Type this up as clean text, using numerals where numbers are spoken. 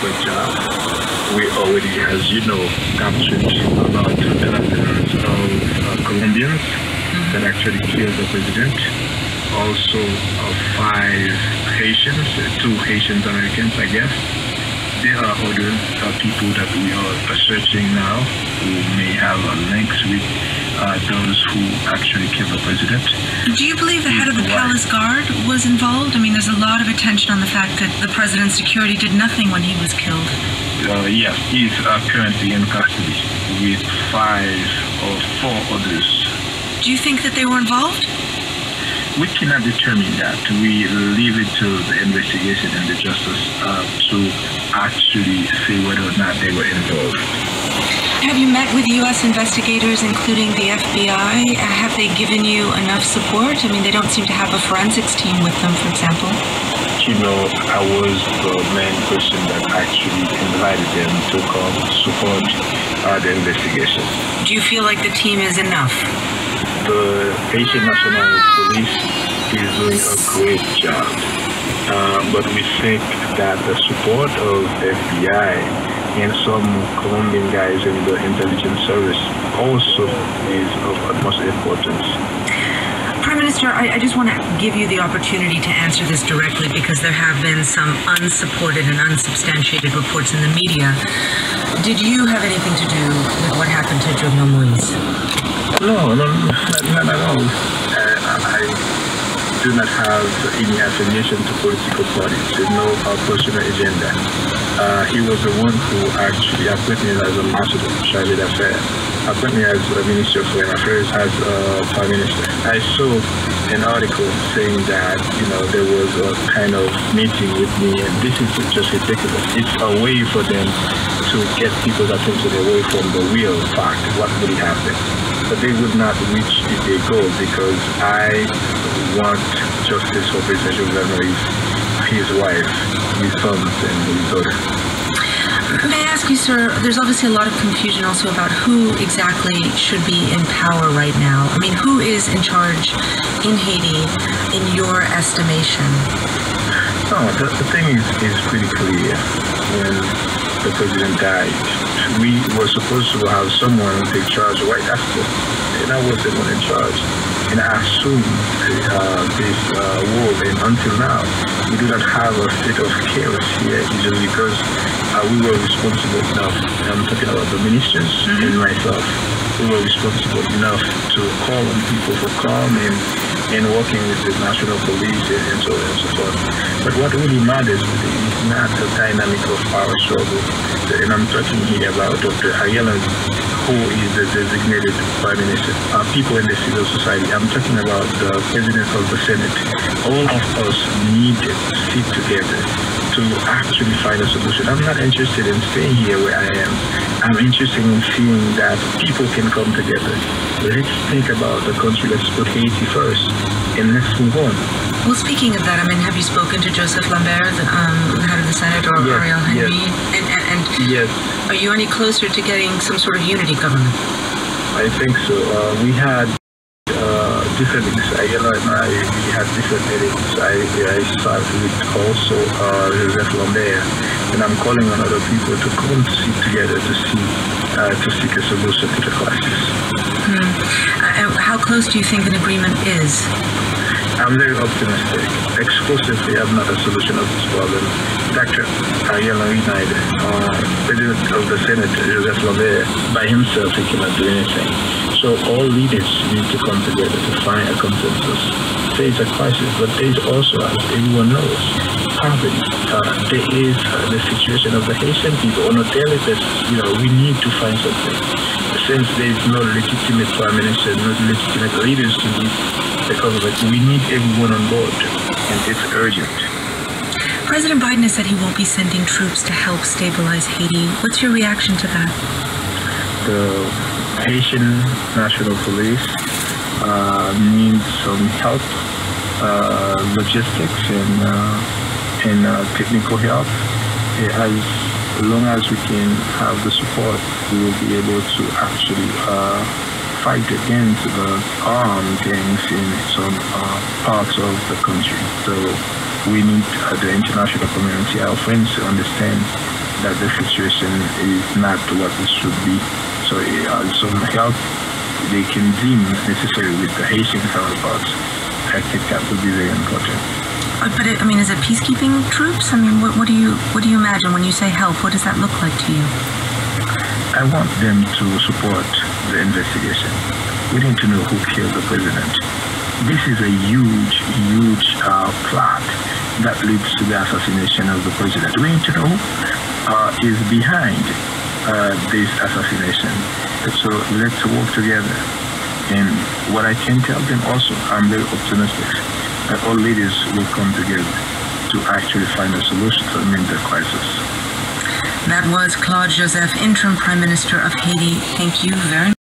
good job. We already, as you know, captured about 2 dozens of Colombians that actually killed the president. Also, 5 Haitians, 2 Haitian Americans, I guess. There are other people that we are searching now who may have links with those who actually killed the president. Do you believe the head of the Palace Guard was involved? I mean, there's a lot of attention on the fact that the president's security did nothing when he was killed. Yes, he's currently in custody with 5 or 4 others. Do you think that they were involved? We cannot determine that. We leave it to the investigation and the justice to actually see whether or not they were involved. Have you met with U.S. investigators, including the FBI? Have they given you enough support? I mean, they don't seem to have a forensics team with them, for example. You know, I was the main person that actually invited them to come support the investigation. Do you feel like the team is enough? The Haitian National Police is doing a great job, but we think that the support of FBI and some Colombian guys in the intelligence service also is of utmost importance. Prime Minister, I just want to give you the opportunity to answer this directly because there have been some unsupported and unsubstantiated reports in the media. Did you have anything to do with what happened to Jovenel Moïse? No, not at all. I do not have any affiliation to political parties. There's no personal agenda. He was the one who actually appointed me as ambassador, chargé d'affaires, appointed me as a Minister of Foreign Affairs, as Prime Minister. I saw an article saying that, you know, there was a kind of meeting with me, and this is just ridiculous. It's a way for them to get people's attention away from the real fact, what really happened. But they would not reach their goal because I want justice for President Jovenel Moïse, his wife, his sons, and his daughter. May I ask you, sir, there's obviously a lot of confusion also about who exactly should be in power right now. I mean, who is in charge in Haiti, in your estimation? No, the thing is pretty clear. When the president died, we were supposed to have someone take charge right after, and I was the one in charge. And I assumed this role, and until now, we do not have a state of chaos here, just because we were responsible enough. I'm talking about the ministers and myself. We were responsible enough to call on people for calm and working with the national police and so on and so forth. But what really matters is not the dynamic of power struggle. And I'm talking here about Dr. Ayala, who is the designated Prime Minister, people in the civil society. I'm talking about the President of the Senate. All of us need to sit together to actually find a solution. I'm not interested in staying here where I am. I'm interested in seeing that people can come together. Let's think about the country. Let's put Haiti first, and let's move on. Well, speaking of that, I mean, have you spoken to Joseph Lambert, the head of the Senate, or yes, Ariel Henry? Yes. And yes. Are you any closer to getting some sort of unity government? I think so. We had different meetings. Ayala and I, we had different meetings. I started with also Joseph Lambert, and I'm calling on other people to come to sit together to seek a solution to the crisis. How close do you think an agreement is? I'm very optimistic. Exclusively, I'm not a solution of this problem. Dr. Ayala United, President of the Senate, Joseph Lambert, by himself, he cannot do anything. So all leaders need to come together to find a consensus. There is a crisis, but there is also, as everyone knows, poverty. There is the situation of the Haitian people on a daily basis. You know, we need to find something. Since there is no legitimate prime minister, no legitimate leaders to lead the government, we need everyone on board, and it's urgent. President Biden has said he won't be sending troops to help stabilize Haiti. What's your reaction to that? The Haitian National Police needs some help, logistics and technical help. As long as we can have the support, we will be able to actually fight against the armed gangs in some parts of the country. So we need the international community, our friends, to understand that the situation is not what it should be. So some help they can deem necessary with the Haitian counterparts, I think that would be very important. But is it peacekeeping troops? What do you imagine when you say help? What does that look like to you? I want them to support the investigation. We need to know who killed the president. This is a huge plot that leads to the assassination of the president. We need to know who is behind this assassination. So let's work together. And what I can tell them also, I'm very optimistic that all leaders will come together to actually find a solution to the crisis. That was Claude Joseph, Interim Prime Minister of Haiti. Thank you very much.